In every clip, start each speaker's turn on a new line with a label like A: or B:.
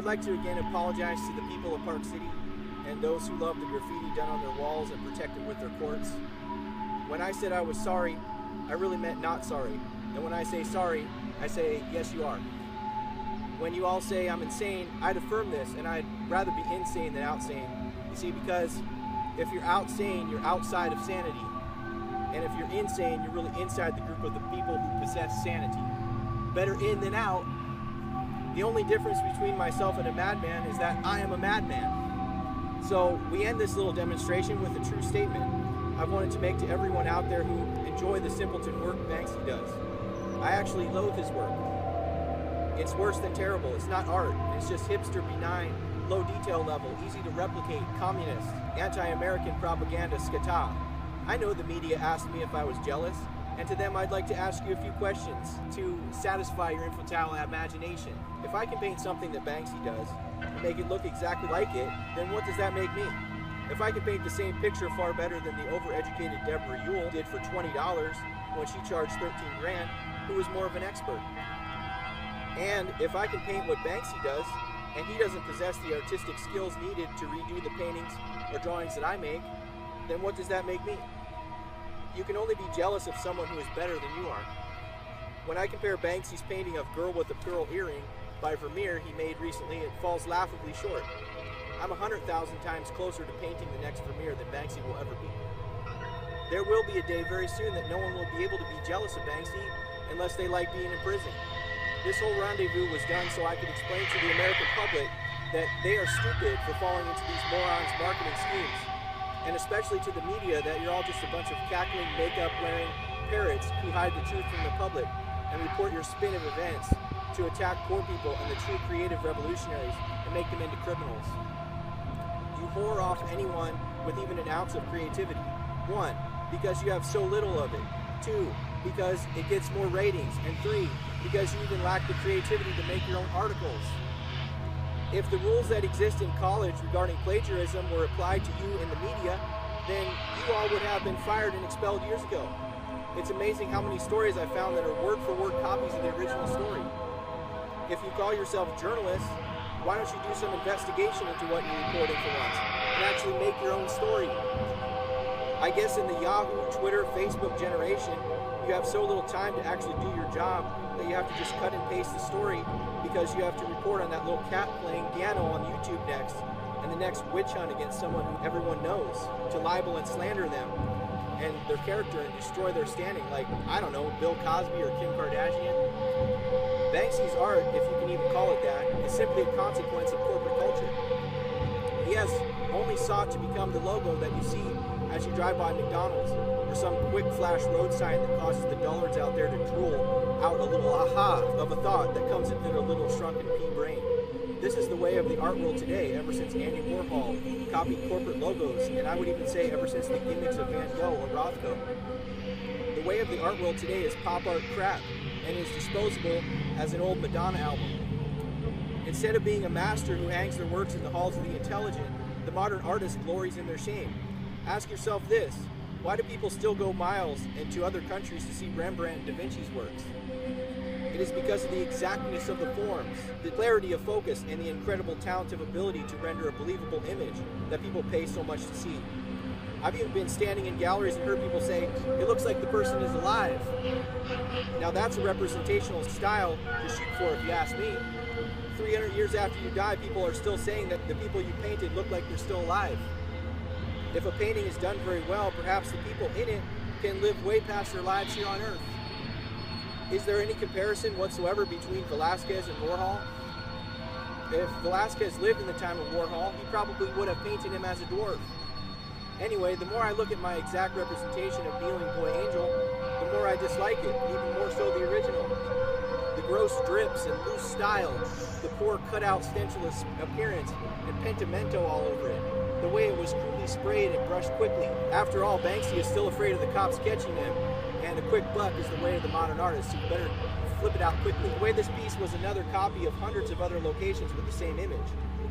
A: I'd like to again apologize to the people of Park City and those who love the graffiti done on their walls and protect it with their courts. When I said I was sorry, I really meant not sorry. And when I say sorry, I say, yes, you are. When you all say I'm insane, I'd affirm this, and I'd rather be insane than outsane. You see, because if you're outsane, you're outside of sanity. And if you're insane, you're really inside the group of the people who possess sanity. Better in than out. The only difference between myself and a madman is that I am a madman. So we end this little demonstration with a true statement I wanted to make to everyone out there who enjoy the simpleton work Banksy does. I actually loathe his work. It's worse than terrible. It's not art. It's just hipster, benign, low detail level, easy to replicate, communist, anti-American propaganda scata. I know the media asked me if I was jealous, and to them I'd like to ask you a few questions to satisfy your infantile imagination. If I can paint something that Banksy does and make it look exactly like it, then what does that make me? If I can paint the same picture far better than the overeducated Deborah Ewell did for $20 when she charged 13 grand, who was more of an expert? And if I can paint what Banksy does, and he doesn't possess the artistic skills needed to redo the paintings or drawings that I make, then what does that make me? You can only be jealous of someone who is better than you are. When I compare Banksy's painting of Girl with a Pearl Earring by Vermeer he made recently, it falls laughably short. I'm 100,000 times closer to painting the next Vermeer than Banksy will ever be. There will be a day very soon that no one will be able to be jealous of Banksy unless they like being in prison. This whole rendezvous was done so I could explain to the American public that they are stupid for falling into these morons' marketing schemes, and especially to the media that you're all just a bunch of cackling, makeup-wearing parrots who hide the truth from the public and report your spin of events to attack poor people and the true creative revolutionaries and make them into criminals. You whore off anyone with even an ounce of creativity. 1, because you have so little of it. 2, because it gets more ratings. And 3, because you even lack the creativity to make your own articles. If the rules that exist in college regarding plagiarism were applied to you in the media, then you all would have been fired and expelled years ago. It's amazing how many stories I found that are word-for-word copies of the original story. If you call yourself journalists, why don't you do some investigation into what you're reporting for once and actually make your own story? I guess in the Yahoo, Twitter, Facebook generation, you have so little time to actually do your job that you have to just cut and paste the story because you have to report on that little cat playing piano on YouTube next and the next witch hunt against someone who everyone knows, to libel and slander them and their character and destroy their standing, like, I don't know, Bill Cosby or Kim Kardashian. Banksy's art, if you can even call it that, is simply a consequence of corporate culture. He has only sought to become the logo that you see as you drive by McDonald's, or some quick flash road sign that causes the dullards out there to drool out a little aha of a thought that comes into their little shrunken pea brain. This is the way of the art world today, ever since Andy Warhol copied corporate logos, and I would even say ever since the gimmicks of Van Gogh or Rothko. The way of the art world today is pop art crap, and is disposable as an old Madonna album. Instead of being a master who hangs their works in the halls of the intelligent, the modern artist glories in their shame. Ask yourself this: why do people still go miles into other countries to see Rembrandt and Da Vinci's works? It is because of the exactness of the forms, the clarity of focus, and the incredible talent of ability to render a believable image that people pay so much to see. I've even been standing in galleries and heard people say, it looks like the person is alive. Now that's a representational style to shoot for, if you ask me. 300 years after you die, people are still saying that the people you painted look like they're still alive. If a painting is done very well, perhaps the people in it can live way past their lives here on Earth. Is there any comparison whatsoever between Velázquez and Warhol? If Velázquez lived in the time of Warhol, he probably would have painted him as a dwarf. Anyway, the more I look at my exact representation of Kneeling Boy Angel, the more I dislike it, even more so the original. The gross drips and loose style, the poor cut-out stenchless appearance, and pentimento all over it. The way it was crudely sprayed and brushed quickly. After all, Banksy is still afraid of the cops catching him, and a quick buck is the way of the modern artist, so you better flip it out quickly. The way this piece was another copy of hundreds of other locations with the same image.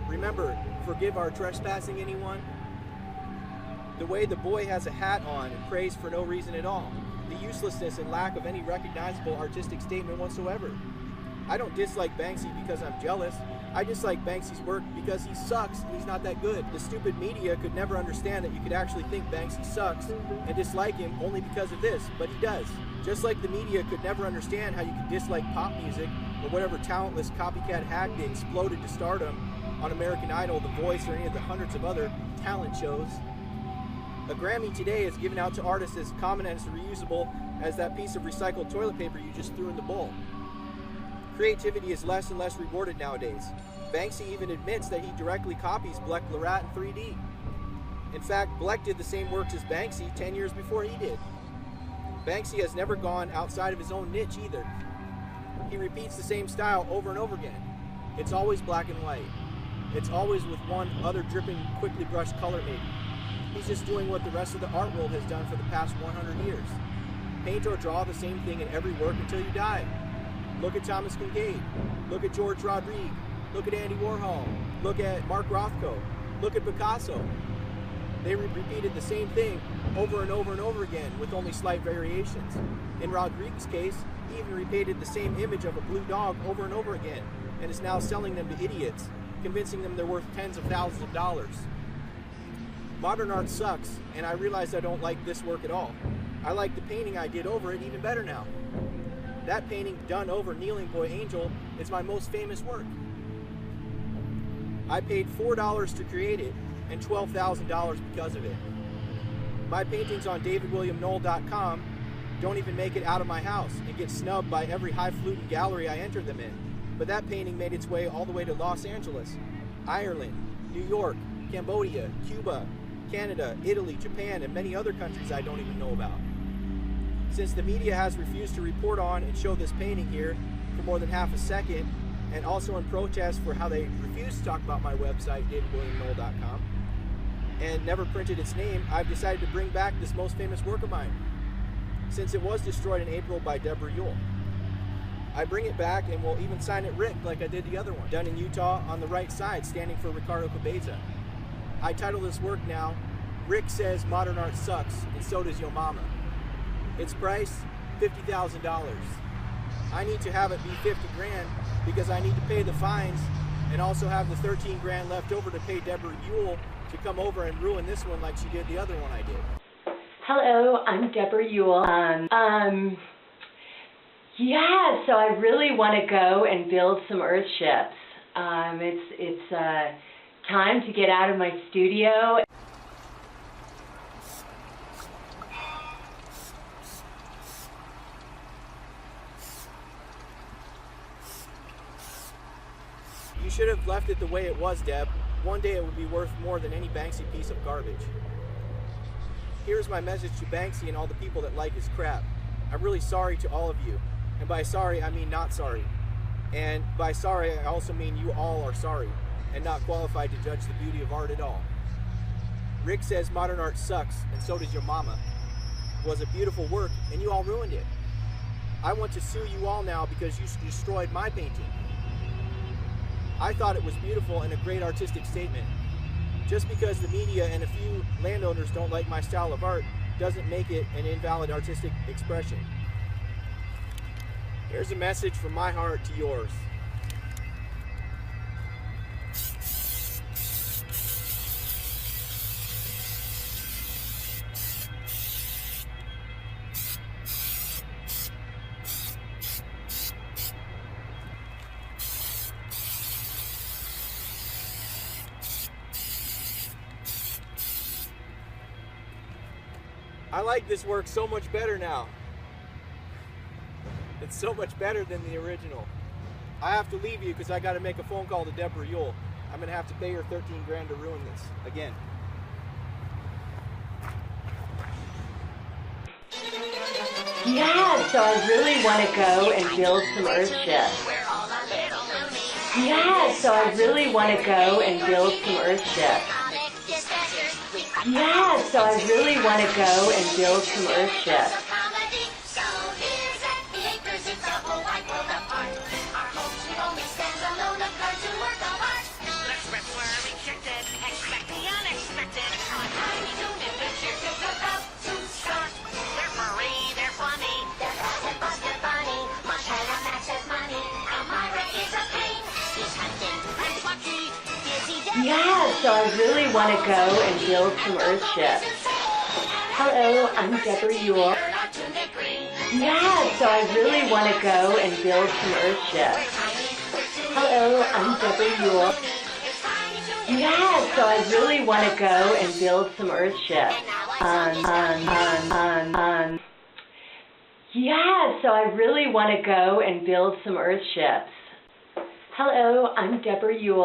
A: Remember, forgive our trespassing, anyone? The way the boy has a hat on and prays for no reason at all. The uselessness and lack of any recognizable artistic statement whatsoever. I don't dislike Banksy because I'm jealous. I dislike Banksy's work because he sucks and he's not that good. The stupid media could never understand that you could actually think Banksy sucks and dislike him only because of this, but he does. Just like the media could never understand how you could dislike pop music or whatever talentless copycat hack they exploded to stardom on American Idol, The Voice, or any of the hundreds of other talent shows. A Grammy today is given out to artists as common and as reusable as that piece of recycled toilet paper you just threw in the bowl. Creativity is less and less rewarded nowadays. Banksy even admits that he directly copies Blek Lerat in 3D. In fact, Blek did the same works as Banksy 10 years before he did. Banksy has never gone outside of his own niche either. He repeats the same style over and over again. It's always black and white. It's always with one other dripping, quickly brushed color maybe. He's just doing what the rest of the art world has done for the past 100 years. Paint or draw the same thing in every work until you die. Look at Thomas Kinkade. Look at George Rodrigue. Look at Andy Warhol. Look at Mark Rothko. Look at Picasso. They repeated the same thing over and over and over again with only slight variations. In Rodrigue's case, he even repeated the same image of a blue dog over and over again and is now selling them to idiots, convincing them they're worth tens of thousands of dollars. Modern art sucks, and I realize I don't like this work at all. I like the painting I did over it even better now. That painting done over Kneeling Boy Angel is my most famous work. I paid $4 to create it and $12,000 because of it. My paintings on davidwilliamnoll.com don't even make it out of my house and get snubbed by every highfalutin gallery I enter them in. But that painting made its way all the way to Los Angeles, Ireland, New York, Cambodia, Cuba, Canada, Italy, Japan, and many other countries I don't even know about. Since the media has refused to report on and show this painting here for more than half a second, and also in protest for how they refuse to talk about my website, davidwilliamnoll.com, and never printed its name, I've decided to bring back this most famous work of mine, since it was destroyed in April by Deborah Ewell. I bring it back and will even sign it Rick like I did the other one, done in Utah on the right side, standing for Ricardo Cabeza. I title this work now, Rick Says Modern Art Sucks, and So Does Yo Mama. Its price, $50,000. I need to have it be 50 grand because I need to pay the fines and also have the 13 grand left over to pay Deborah Ewell to come over and ruin this one like she did the other one I did.
B: Hello, I'm Deborah Ewell. Yeah, so I really want to go and build some earth ships. It's time to get out of my studio.
A: You should have left it the way it was, Deb. One day it would be worth more than any Banksy piece of garbage. Here's my message to Banksy and all the people that like his crap. I'm really sorry to all of you. And by sorry, I mean not sorry. And by sorry, I also mean you all are sorry and not qualified to judge the beauty of art at all. Rick Says Modern Art Sucks, and So Does Your Mama was a beautiful work, and you all ruined it. I want to sue you all now because you destroyed my painting. I thought it was beautiful and a great artistic statement. Just because the media and a few landowners don't like my style of art doesn't make it an invalid artistic expression. Here's a message from my heart to yours. I like this work so much better now. It's so much better than the original. I have to leave you because I got to make a phone call to Deborah Ewell. I'm going to have to pay her 13 grand to ruin this again.
B: Yeah, so I really want to go and build some earth ships. Yeah, so I really want to go and build some earth ships. Yeah, so I really want to go and build some earth ships.
C: Money, Montana matches money, Elmira is a pain. He's hunting
B: Yeah, so I really want to go and build some Earthships. Hello, I'm Deborah Yule. Yeah, so I really want to go and build some Earthships. Hello, I'm Deborah Yule. Yeah, so I really want to go and build some Earthships. Yeah, so I really want to go and build some Earthships. Hello, I'm Deborah Yule.